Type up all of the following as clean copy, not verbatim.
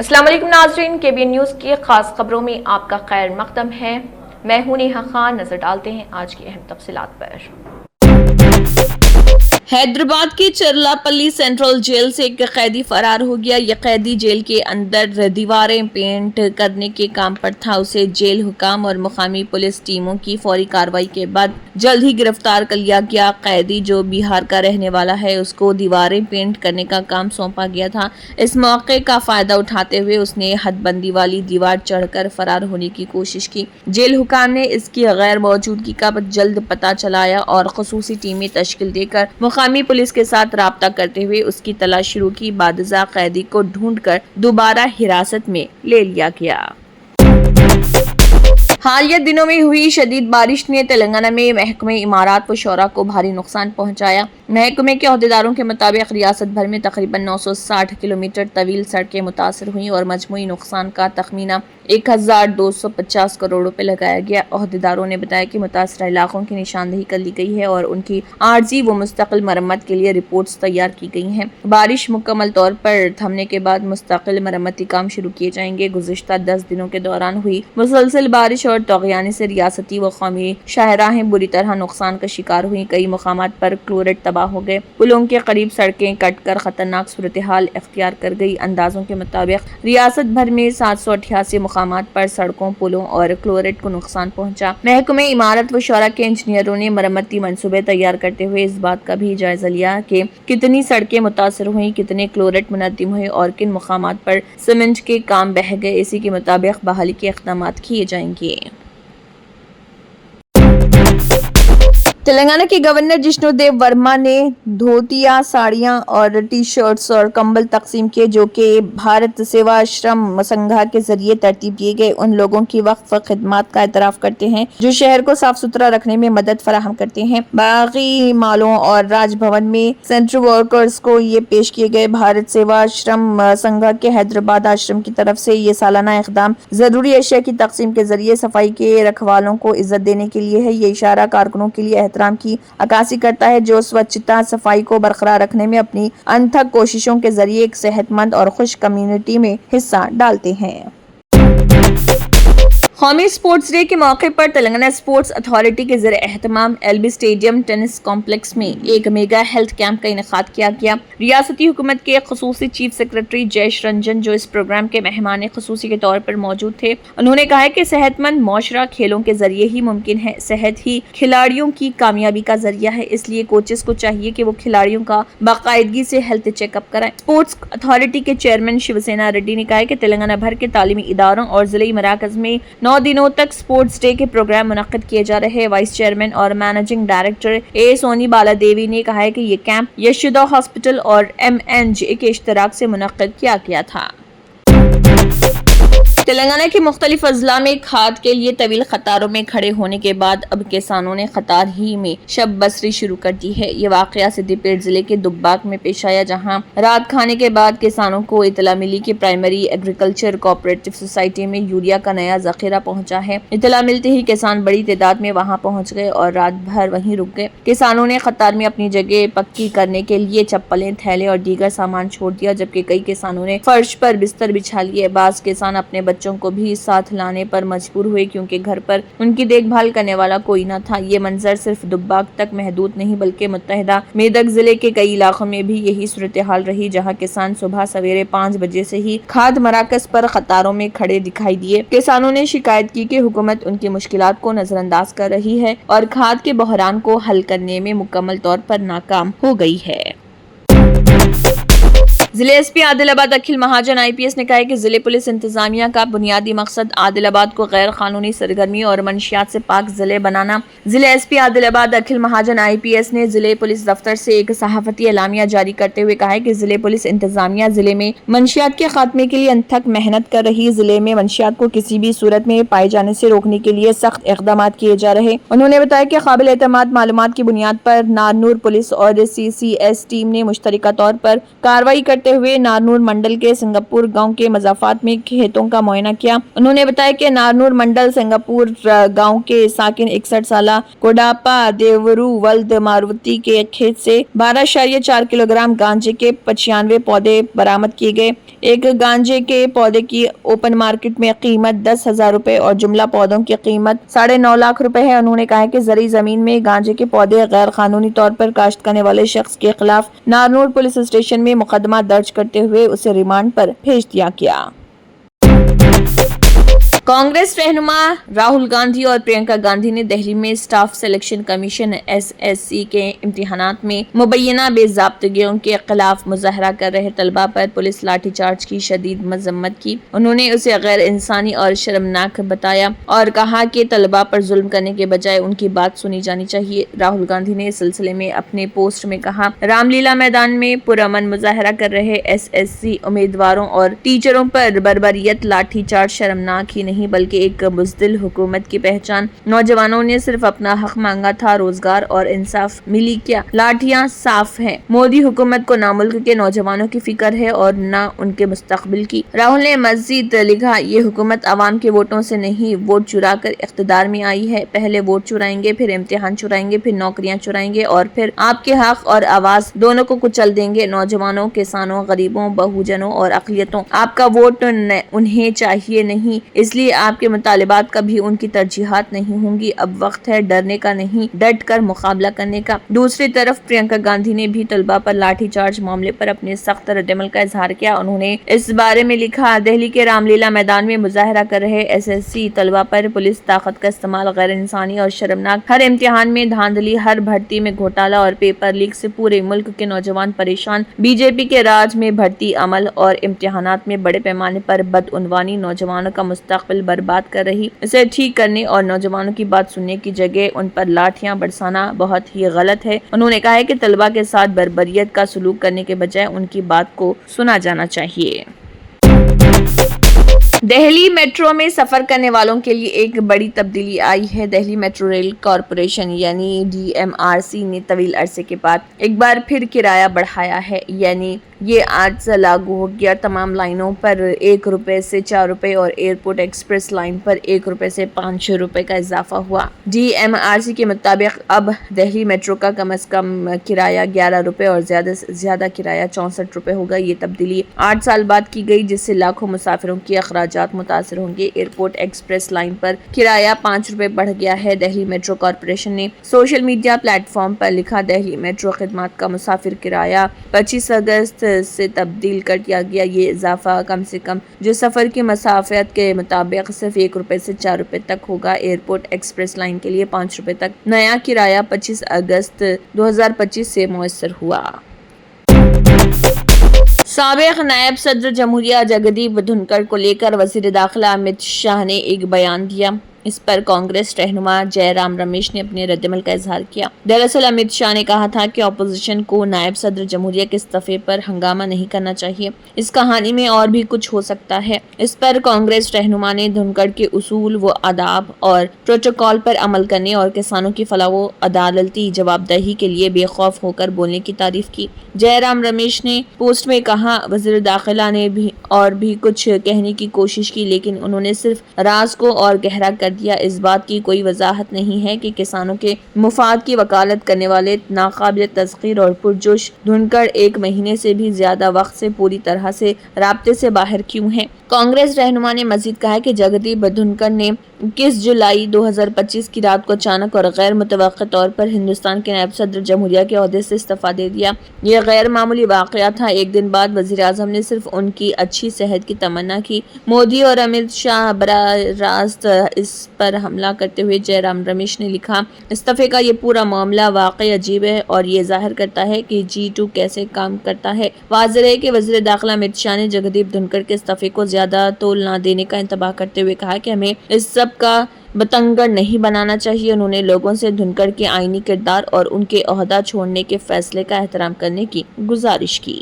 السلام علیکم ناظرین، KBN نیوز کی خاص خبروں میں آپ کا خیر مقدم ہے۔ میں ہوں نیہا خان۔ نظر ڈالتے ہیں آج کی اہم تفصیلات پر۔ حیدرآباد کی چرلاپلی سینٹرل جیل سے ایک قیدی فرار ہو گیا۔ یہ قیدی جیل کے اندر دیواریں پینٹ کرنے کے کام پر تھا۔ اسے جیل حکام اور مقامی پولیس ٹیموں کی فوری کارروائی کے بعد جلد ہی گرفتار کر لیا گیا۔ قیدی جو بہار کا رہنے والا ہے، اس کو دیواریں پینٹ کرنے کا کام سونپا گیا تھا۔ اس موقع کا فائدہ اٹھاتے ہوئے اس نے حد بندی والی دیوار چڑھ کر فرار ہونے کی کوشش کی۔ جیل حکام نے اس کی غیر موجودگی کا جلد پتہ چلایا اور خصوصی ٹیمیں تشکیل دے کر مقامی پولیس کے ساتھ رابطہ کرتے ہوئے اس کی تلاش شروع کی۔ بعد ازاں قیدی کو ڈھونڈ کر دوبارہ حراست میں لے لیا گیا۔ حالیہ دنوں میں ہوئی شدید بارش نے تلنگانہ میں محکمہ عمارات و شورا کو بھاری نقصان پہنچایا۔ محکمے کے عہدیداروں کے مطابق ریاست بھر میں تقریباً 960 کلومیٹر طویل سڑکیں متاثر ہوئیں اور مجموعی نقصان کا تخمینہ 1250 کروڑ روپے لگایا گیا۔ عہدیداروں نے بتایا کہ متاثرہ علاقوں کی نشاندہی کر لی گئی ہے اور ان کی عارضی و مستقل مرمت کے لیے رپورٹس تیار کی گئی ہیں۔ بارش مکمل طور پر تھمنے کے بعد مستقل مرمتی کام شروع کیے جائیں گے۔ گزشتہ 10 دنوں کے دوران ہوئی مسلسل بارش اور طغیان سے ریاستی و قومی شاہراہیں بری طرح نقصان کا شکار ہوئیں۔ کئی مقامات پر کلورٹ تباہ ہو گئے۔ پلوں کے قریب سڑکیں کٹ کر خطرناک صورتحال اختیار کر گئی۔ اندازوں کے مطابق ریاست بھر میں 788 مقامات پر سڑکوں، پلوں اور کلورٹ کو نقصان پہنچا۔ محکمہ عمارت و شورا کے انجینئروں نے مرمتی منصوبے تیار کرتے ہوئے اس بات کا بھی جائزہ لیا کہ کتنی سڑکیں متاثر ہوئیں، کتنے کلورٹ منہدم ہوئے اور کن مقامات پر سیمنٹ کے کام بہہ گئے۔ اسی کے مطابق بحالی کے اقدامات کیے جائیں گے۔ تلنگانہ کے گورنر جشنو دیو ورما نے دھوتیاں، ساڑیاں اور ٹی شرٹس اور کمبل تقسیم کیے جو کہ بھارت سیواشرم سنگھا کے ذریعے ترتیب دیے گئے ان لوگوں کی وقف خدمات کا اعتراف کرتے ہیں جو شہر کو صاف ستھرا رکھنے میں مدد فراہم کرتے ہیں۔ باغی مالوں اور راج بھون میں سینٹر ورکرز کو یہ پیش کیے گئے۔ بھارت سیواشرم سنگھا کے حیدرآباد آشرم کی طرف سے یہ سالانہ اقدام ضروری اشیاء کی تقسیم کے ذریعے صفائی کے رکھوالوں کو عزت دینے کے لیے ہے۔ یہ اشارہ کارکنوں کے لیے احترام کی عکاسی کرتا ہے جو سوچھتا صفائی کو برقرار رکھنے میں اپنی انتھک کوششوں کے ذریعے ایک صحت مند اور خوش کمیونٹی میں حصہ ڈالتے ہیں۔ قومی اسپورٹس ڈے کے موقع پر تلنگانہ اسپورٹس اتھارٹی کے زیر اہتمام LB اسٹیڈیم ٹینس کمپلیکس میں ایک میگا ہیلتھ کیمپ کا انعقاد کیا گیا۔ ریاستی حکومت کے خصوصی چیف سیکرٹری جیش رنجن جو اس پروگرام کے مہمان خصوصی کے طور پر موجود تھے، انہوں نے کہا کہ صحت مند معاشرہ کھیلوں کے ذریعے ہی ممکن ہے۔ صحت ہی کھلاڑیوں کی کامیابی کا ذریعہ ہے، اس لیے کوچز کو چاہیے کہ وہ کھلاڑیوں کا باقاعدگی سے ہیلتھ چیک اپ کرائیں۔ اسپورٹس اتھارٹی کے چیئرمین شیو سینا ریڈی نے کہا کہ تلنگانہ بھر کے تعلیمی اداروں اور ضلعی مراکز میں 9 دنوں تک اسپورٹس ڈے کے پروگرام منعقد کیے جا رہے ہیں۔ وائس چیئرمین اور مینیجنگ ڈائریکٹر سونی بالا دیوی نے کہا کہ یہ کیمپ یشودا ہاسپٹل اور MNJ کے اشتراک سے منعقد کیا گیا تھا۔ تلنگانہ کے مختلف اضلاع میں کھاد کے لیے طویل قطاروں میں کھڑے ہونے کے بعد اب کسانوں نے قطار ہی میں شب بسری شروع کر دی ہے۔ یہ واقعہ سدی پیٹ ضلع کے دباک میں پیش آیا، جہاں رات کھانے کے بعد کسانوں کو اطلاع ملی کہ پرائمری ایگریکلچر کوآپریٹو سوسائٹی میں یوریا کا نیا ذخیرہ پہنچا ہے۔ اطلاع ملتے ہی کسان بڑی تعداد میں وہاں پہنچ گئے اور رات بھر وہیں رک گئے۔ کسانوں نے قطار میں اپنی جگہ پکی کرنے کے لیے چپلیں، تھیلے اور دیگر سامان چھوڑ دیا، جبکہ کئی کسانوں نے فرش پر بستر بچھا لیے۔ بعض کسان اپنے بچوں کو بھی ساتھ لانے پر مجبور ہوئے کیونکہ گھر پر ان کی دیکھ بھال کرنے والا کوئی نہ تھا۔ یہ منظر صرف دباک تک محدود نہیں بلکہ متحدہ میدک ضلع کے کئی علاقوں میں بھی یہی صورتحال رہی، جہاں کسان صبح سویرے 5 بجے سے ہی کھاد مراکز پر قطاروں میں کھڑے دکھائی دیے۔ کسانوں نے شکایت کی کہ حکومت ان کی مشکلات کو نظر انداز کر رہی ہے اور کھاد کے بحران کو حل کرنے میں مکمل طور پر ناکام ہو گئی ہے۔ ضلع SP عادل آباد اکھل مہاجن IPS نے کہا ہے کہ ضلع پولیس انتظامیہ کا بنیادی مقصد عادل آباد کو غیر قانونی سرگرمیوں اور منشیات سے پاک ضلع بنانا۔ ضلع SP عادل آباد اکھل مہاجن IPS نے ضلع پولیس دفتر سے ایک صحافتی اعلامیہ جاری کرتے ہوئے کہا ہے کہ ضلع پولیس انتظامیہ ضلع میں منشیات کے خاتمے کے لیے انتھک محنت کر رہی۔ ضلع میں منشیات کو کسی بھی صورت میں پائے جانے سے روکنے کے لیے سخت اقدامات کیے جا رہے۔ انہوں نے بتایا کہ قابل اعتماد معلومات کی بنیاد پر نارنور پولیس اور CCS ٹیم نے مشترکہ طور پر کارروائی کرتے करते हुए नारनूर मंडल के सिंगापुर गांव के मजाफात में खेतों का मुआयना किया। उन्होंने बताया कि नारनूर मंडल सिंगापुर गांव के साकिन 61 साला कोडापा देवरू वल्द मारुति के खेत से 12.4 किलोग्राम गांजे के 95 पौधे बरामद किए गए। एक गांजे के पौधे की ओपन मार्केट में कीमत 10,000 रुपए और जुमला पौधों की कीमत 9.5 लाख रुपए है। उन्होंने कहा कि जरी जमीन में गांजे के पौधे गैर कानूनी तौर पर काश्त करने वाले शख्स के खिलाफ नारनूर पुलिस स्टेशन में मुकदमा दर्ज करते हुए उसे रिमांड पर भेज दिया गया। कांग्रेस रहनुमा राहुल गांधी और प्रियंका गांधी ने दिल्ली में स्टाफ सिलेक्शन कमीशन SSC के इम्तिहानात में मुबैना बेज़ाब्तगियों के खिलाफ मुजाहरा कर रहे तलबा पर पुलिस लाठीचार्ज की शदीद मजम्मत की। उन्होंने उसे गैर इंसानी और शर्मनाक बताया और कहा कि तलबा पर जुल्म करने के बजाय उनकी बात सुनी जानी चाहिए। राहुल गांधी ने इस सिलसिले में अपने पोस्ट में कहा, रामलीला मैदान में पुरअमन मुजाहरा कर रहे SSC उम्मीदवारों और टीचरों पर बर्बरियत लाठीचार्ज शर्मनाक ही नहीं बल्कि एक बुज़दिल हुकूमत की पहचान। नौजवानों ने सिर्फ अपना हक मांगा था, रोजगार और इंसाफ मिली क्या? लाठियां साफ हैं। मोदी हुकूमत को ना मुल्क के नौजवानों की फिक्र है और ना उनके मुस्तकबिल की। राहुल ने मजीद लिखा, ये हुकूमत अवाम के वोटों से नहीं वोट चुरा कर इख्तिदार में आई है। पहले वोट चुराएंगे, फिर इम्तिहान चुराएंगे, फिर नौकरियां चुराएंगे और फिर आपके हक और आवाज दोनों को कुचल देंगे। नौजवानों, किसानों, गरीबों, बहुजनों और अक़लियतों, आपका वोट उन्हें चाहिए नहीं, इसलिए आपके मुतालिबात कभी उनकी तरजीहात नहीं होंगी। अब वक्त है डरने का नहीं, डट कर मुकाबला करने का। दूसरी तरफ प्रियंका गांधी ने भी तलबा पर लाठीचार्ज मामले पर अपने सख्त रद्दअमल का इजहार किया। उन्होंने इस बारे में लिखा, दिल्ली के रामलीला मैदान में मुजाहरा कर रहे SSC तलबा पर पुलिस ताकत का इस्तेमाल गैर इंसानी और शर्मनाक। हर इम्तिहान में धांधली, हर भर्ती में घोटाला और पेपर लीक से पूरे मुल्क के नौजवान परेशान। बीजेपी के राज में भर्ती अमल और इम्तिहानात में बड़े पैमाने पर बदउनवानी नौजवानों का मुस्तकबिल बर्बाद कर रही। इसे ठीक करने और नौजवानों की बात सुनने की जगह उन पर लाठियां बरसाना बहुत ही गलत है। उन्होंने कहा है कि तलबा के साथ बर्बरियत का सलूक करने के बजाय उनकी बात को सुना जाना चाहिए। दिल्ली मेट्रो में सफर करने वालों के लिए एक बड़ी तब्दीली आई है। दिल्ली मेट्रो रेल कॉरपोरेशन यानी DMRC ने तवील अरसे के बाद एक बार फिर किराया बढ़ाया है, यानी ये आज से लागू हो गया। तमाम लाइनों पर 1 रुपए से 4 रुपए और एयरपोर्ट एक्सप्रेस लाइन पर 1 रुपए से 500 रुपए का इजाफा हुआ। DMRC के मुताबिक अब दिल्ली मेट्रो का कम से कम किराया 11 रुपए और ज्यादा से ज्यादा किराया 64 रुपए होगा। ये तब्दीली 8 साल बाद की गई, जिससे लाखों मुसाफिरों के अखराजात मुतासर होंगे। एयरपोर्ट एक्सप्रेस लाइन पर किराया 5 रुपए बढ़ गया है। दिल्ली मेट्रो कॉरपोरेशन ने सोशल मीडिया प्लेटफॉर्म पर लिखा, दिल्ली मेट्रो खिदमात का मुसाफिर किराया 25 अगस्त से तब्दील कर दिया गया। ये इजाफा कम से कम जो सफर की मसाफत के मुताबिक सिर्फ 1 रुपए से 4 रुपए तक होगा। एयरपोर्ट एक्सप्रेस लाइन के लिए 5 रुपए तक नया किराया 25 अगस्त 2025 से मुयस्सर हुआ। साबिक नायब सदर जमहूरिया जगदीप धनखड़ को लेकर वजीर दाखिला अमित शाह ने एक बयान दिया। इस पर कांग्रेस रहनुमा जयराम रमेश ने अपने रद्दअमल का इजहार किया। दरअसल अमित शाह ने कहा था कि अपोजिशन को नायब सदर जमहूरिया के इस्तीफे पर हंगामा नहीं करना चाहिए, इस कहानी में और भी कुछ हो सकता है। इस पर कांग्रेस रहनुमा ने धनखड़ के उसूल व आदाब और प्रोटोकॉल पर अमल करने और किसानों की फलाह व अदालती जवाबदेही के लिए बेखौफ होकर बोलने की तारीफ की। जयराम रमेश ने पोस्ट में कहा, वजीर दाखिला ने भी और भी कुछ कहने की कोशिश की, लेकिन उन्होंने सिर्फ राज को और गहरा कर दिया। इस बात की कोई वजाहत नहीं है कि किसानों के मुफाद की वकालत करने वाले नाकाबिल तस्खीर और पुरजोश धनखड़ 1 महीने से भी ज्यादा वक्त से पूरी तरह से राब्ते से बाहर क्यों हैं। कांग्रेस रहनुमा ने मजीद कहा कि जगदीप धनखड़ ने 21 जुलाई 2025 की रात को अचानक और गैर मुतवक्कित तौर पर हिंदुस्तान के नायब सदर जमहूरिया के ओहदे से इस्तीफा दे दिया। यह गैर मामूली वाकया था। एक दिन बाद वजीर आजम ने सिर्फ उनकी अच्छी सेहत की तमन्ना की। मोदी और अमित शाह बराह रास्त इस पर हमला करते हुए जयराम रमेश ने लिखा, इस्तीफे का ये पूरा मामला वाकई अजीब है और ये जाहिर करता है कि G2 कैसे काम करता है। वाज़ेह है कि वज़ीर दाखिला अमित शाह ने जगदीप धनखड़ के इस्तीफे को ज्यादा तोल न देने का इंतबाह करते हुए कहा कि हमें इस सब का बतंगड़ नहीं बनाना चाहिए। उन्होंने लोगों से धनखड़ के आईनी किरदार और उनके ओहदा छोड़ने के फैसले का एहतराम करने की गुजारिश की।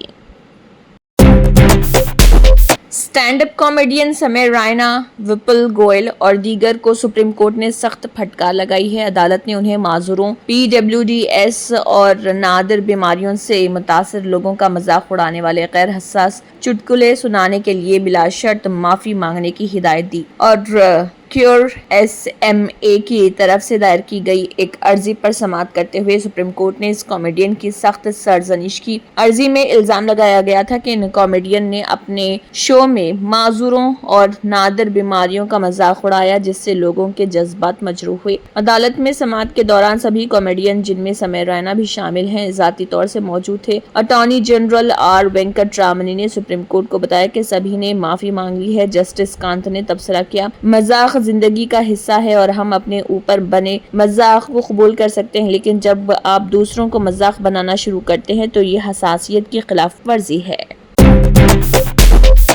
स्टैंड अप कॉमेडियन समय रायना, विपुल गोयल और दीगर को सुप्रीम कोर्ट ने सख्त फटकार लगाई है। अदालत ने उन्हें माजूरों, PWDS और नादिर बीमारियों से मुतासिर लोगों का मजाक उड़ाने वाले गैर हसास चुटकुले सुनाने के लिए बिलाशर्त माफी मांगने की हिदायत दी और क्योर SMA की तरफ से दायर की गई एक अर्जी पर समाअत करते हुए सुप्रीम कोर्ट ने इस कॉमेडियन की सख्त सरजनिश की। अर्जी में इल्जाम लगाया गया था कि इन कॉमेडियन ने अपने शो में माजूरों और नादिर बीमारियों का मजाक उड़ाया, जिससे लोगों के जज्बात मजरूह हुए। अदालत में समाअत के दौरान सभी कॉमेडियन, जिनमें समय रैना भी शामिल हैं, जाती तौर से मौजूद थे। अटॉर्नी जनरल R वेंकटरामनी ने सुप्रीम कोर्ट को बताया कि सभी ने माफी मांग ली है। जस्टिस कांत ने तबसरा किया, मजाक जिंदगी का हिस्सा है और हम अपने ऊपर बने मजाक को कबूल कर सकते हैं, लेकिन जब आप दूसरों को मजाक बनाना शुरू करते हैं तो ये हसासियत की खिलाफ वर्जी है।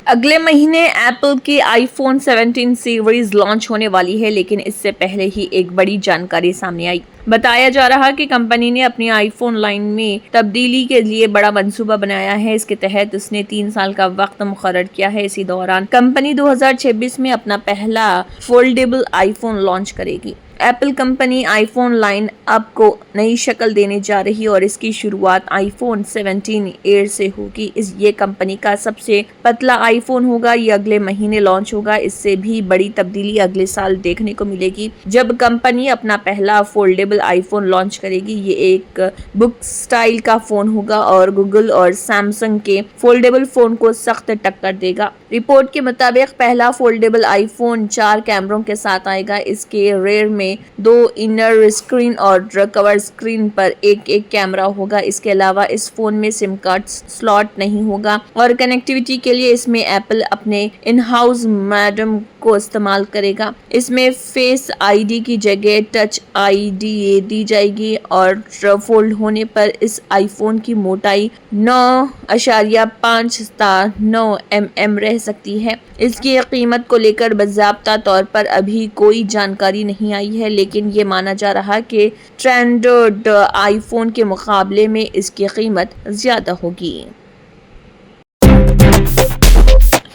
अगले महीने एप्पल की iPhone 17 सीरीज लॉन्च होने वाली है, लेकिन इससे पहले ही एक बड़ी जानकारी सामने आई। बताया जा रहा कि कंपनी ने अपनी iPhone लाइन में तब्दीली के लिए बड़ा मंसूबा बनाया है। इसके तहत उसने 3 साल का वक्त मुकर्रर किया है। इसी दौरान कंपनी 2026 में अपना पहला फोल्डेबल iPhone लॉन्च करेगी। Apple company iPhone line up को नई शक्ल देने जा रही और इसकी शुरुआत iPhone 17 एयर से होगी। ये कंपनी का सबसे पतला iPhone होगा। ये अगले महीने लॉन्च होगा। इससे भी बड़ी तब्दीली अगले साल देखने को मिलेगी, जब कंपनी अपना पहला फोल्डेबल iPhone लॉन्च करेगी। ये एक बुक स्टाइल का फोन होगा और गूगल और सैमसंग के फोल्डेबल फोन को सख्त टक्कर देगा। रिपोर्ट के मुताबिक पहला फोल्डेबल iPhone 4 कैमरों के साथ आएगा। इसके रेयर में 2 इनर स्क्रीन और कवर स्क्रीन पर एक कैमरा होगा। इसके अलावा इस फोन में सिम कार्ड स्लॉट नहीं होगा और कनेक्टिविटी के लिए इसमें एप्पल अपने इन हाउस मॉडेम को इस्तेमाल करेगा। इसमें फेस ID की जगह टच ID दी जाएगी और फोल्ड होने पर इस iPhone की मोटाई 9.5-9 mm रह सकती है। इसकी कीमत को लेकर बाज़ाब्ता तौर पर अभी कोई जानकारी नहीं आई है, लेकिन ये माना जा रहा कि स्टैंडर्ड iPhone के मुकाबले में इसकी कीमत ज्यादा होगी।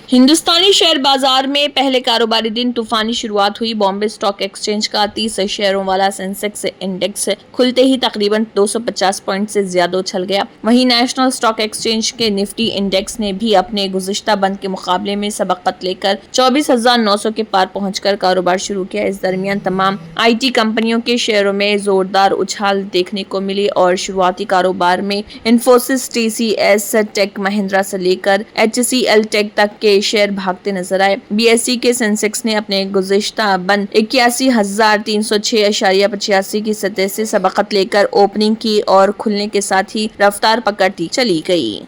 हिंदुस्तानी शेयर बाजार में पहले कारोबारी दिन तूफानी शुरुआत हुई। बॉम्बे स्टॉक एक्सचेंज का 30 शेयरों वाला सेंसेक्स इंडेक्स खुलते ही तकरीबन 250 पॉइंट से ज्यादा उछल गया। वहीं नेशनल स्टॉक एक्सचेंज के निफ्टी इंडेक्स ने भी अपने गुज़िश्ता बंद के मुकाबले में सबकत लेकर 24,900 के पार पहुंचकर कारोबार शुरू किया। इस दरमियान तमाम IT कंपनियों के शेयरों में जोरदार उछाल देखने को मिली और शुरुआती कारोबार में इन्फोसिस, TCS, टेक महिंद्रा से लेकर HCL टेक तक के शेयर भागते नजर आए। BSE के सेंसेक्स ने अपने गुज़िश्ता बंद 81,306.85 की सतह से सबकत लेकर ओपनिंग की और खुलने के साथ ही रफ्तार पकड़ती चली गई।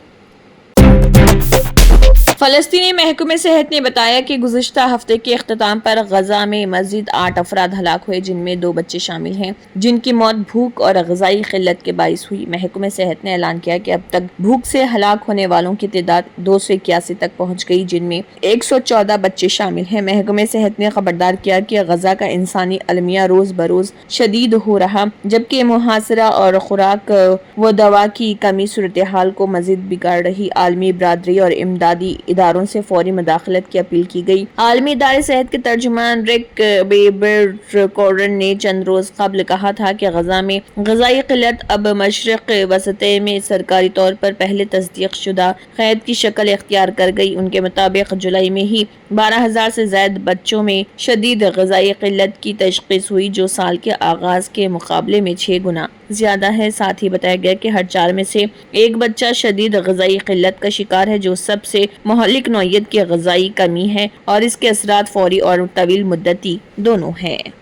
फलस्तीनी महकमे सेहत ने बताया कि गुज़िश्ता हफ्ते के इख्तिताम पर गजा में मजीद 8 अफराद हलाक हुए, जिनमें 2 बच्चे शामिल हैं, जिनकी मौत भूख और ग़िज़ाई क़िल्लत के बाइस हुई। महकमे सेहत ने ऐलान किया कि अब तक भूख से हलाक होने वालों की तादाद 281 तक पहुँच गई, जिनमें 114 बच्चे शामिल हैं। महकमे सेहत ने खबरदार किया कि गजा का इंसानी अलमिया रोज़ बरोज़ शदीद हो रहा, जबकि मुहासरा और खुराक व दवा की कमी सूरत हाल को मजीद बिगाड़ रही। आलमी बरादरी और इमदादी इदारों से फौरी मुदाखलत की अपील की गई। आलमी इदारे सेहत के तर्जुमान रिक बेबरकोरन ने चंद रोज कबल कहा था कि गजा में ग़िज़ाई क़िल्लत अब मशरिक़ वसत में सरकारी तौर पर पहले तस्दीक शुदा क़ैद की शक्ल इख्तियार कर गई। उनके मुताबिक जुलाई में ही 12,000 से ज़ायद बच्चों में शदीद ग़िज़ाई क़िल्लत की तशख़ीस हुई, जो साल के आगाज़ के मुकाबले में 6 गुना ज्यादा है। साथ ही बताया गया कि हर 4 में से एक बच्चा शदीद ग़िज़ाई क़िल्लत का शिकार है, जो सबसे मुहल्लिक नौइयत की ग़िज़ाई कमी है और इसके असरात फौरी और तवील मुद्दती दोनों हैं।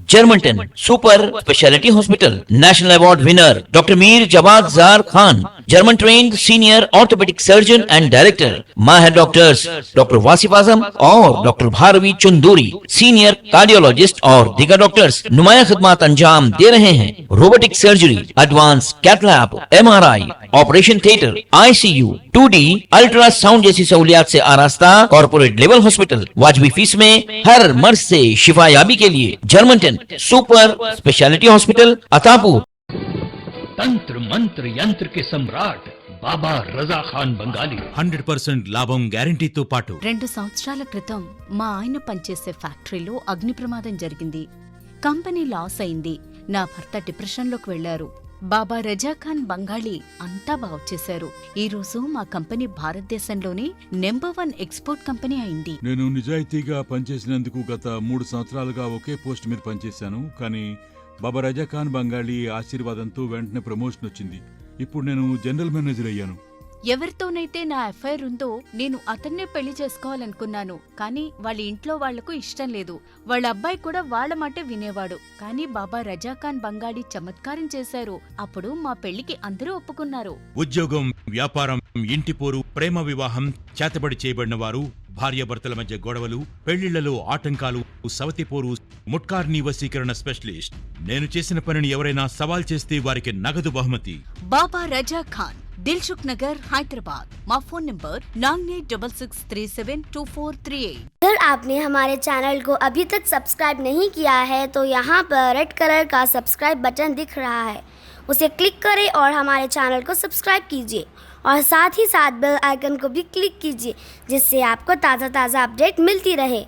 Germanton super speciality hospital national award winner doctor Mir Jawad Jar Khan, German trained senior orthopaedic surgeon and director, माहिर डॉक्टर्स डॉक्टर वासिफ आजम और doctor Bharvi Chanduri, senior cardiologist और दीगर डॉक्टर्स नुमाया खिदमत अंजाम दे रहे हैं। Robotic surgery, advance cath lab, MRI, operation theatre, ICU, 2D ultrasound जैसी सहूलियात से आरास्ता कॉर्पोरेट लेवल हॉस्पिटल। वाजबी फीस में हर मर्ज से शिफायाबी के लिए Germanton super speciality hospital, Attapur. तंत्र मंत्र यंत्र के सम्राट బాబా రజా ఖాన్ బంగాలి 100% లాభం గ్యారంటీతో పాటు 2 సంవత్సరాల క్రితం మా ఆయన పనిచేసే ఫ్యాక్టరీలో అగ్ని ప్రమాదం జరిగింది. కంపెనీ లాస్ అయింది. నా భర్త డిప్రెషన్లోకి వెళ్లారు. బాబా రజాఖాన్ బంగాళీ అంతా బాగు చేశారు. ఈ రోజు మా కంపెనీ భారతదేశంలోనే నెంబర్ 1 ఎక్స్పోర్ట్ కంపెనీ అయింది. నేను నిజాయితీగా పనిచేసినందుకు గత 3 సంవత్సరాలుగా ఒకే పోస్ట్ మీద పనిచేశాను. కానీ బాబా రజాఖాన్ బంగాళీ ఆశీర్వాదంతో వెంటనే ప్రమోషన్ వచ్చింది. ఇప్పుడు నేను జనరల్ మేనేజర్ అయ్యాను. ఎవరితోనైతే నా ఎఫ్ఐఆర్ ఉందో నేను అతన్నే పెళ్లి చేసుకోవాలనుకున్నాను. కానీ వాళ్ళ ఇంట్లో వాళ్లకు ఇష్టం లేదు. వాళ్ళ అబ్బాయి కూడా వాళ్ల మాటే వినేవాడు. కానీ బాబా రజాఖాన్ బంగాళీ చమత్కారం చేశారు. అప్పుడు మా పెళ్లికి అందరూ ఒప్పుకున్నారు. ఉద్యోగం, వ్యాపారం, ఇంటి పోరు, ప్రేమ వివాహం, చేతబడి చేయబడిన వారు, భార్యాభర్తల మధ్య గొడవలు, పెళ్లిళ్లలో ఆటంకాలు, సవతిపోరు, ముట్కార్నీ వశీకరణ స్పెషలిస్ట్. నేను చేసిన పనిని ఎవరైనా సవాల్ చేస్తే వారికి నగదు బహుమతి. బాబా రజాఖాన్, दिलसुख नगर, हैदराबाद। माँ फोन नंबर 9866372438। अगर आपने हमारे चैनल को अभी तक सब्सक्राइब नहीं किया है तो यहाँ पर रेड कलर का सब्सक्राइब बटन दिख रहा है, उसे क्लिक करें और हमारे चैनल को सब्सक्राइब कीजिए और साथ ही साथ बेल आइकन को भी क्लिक कीजिए, जिससे आपको ताज़ा अपडेट मिलती रहे।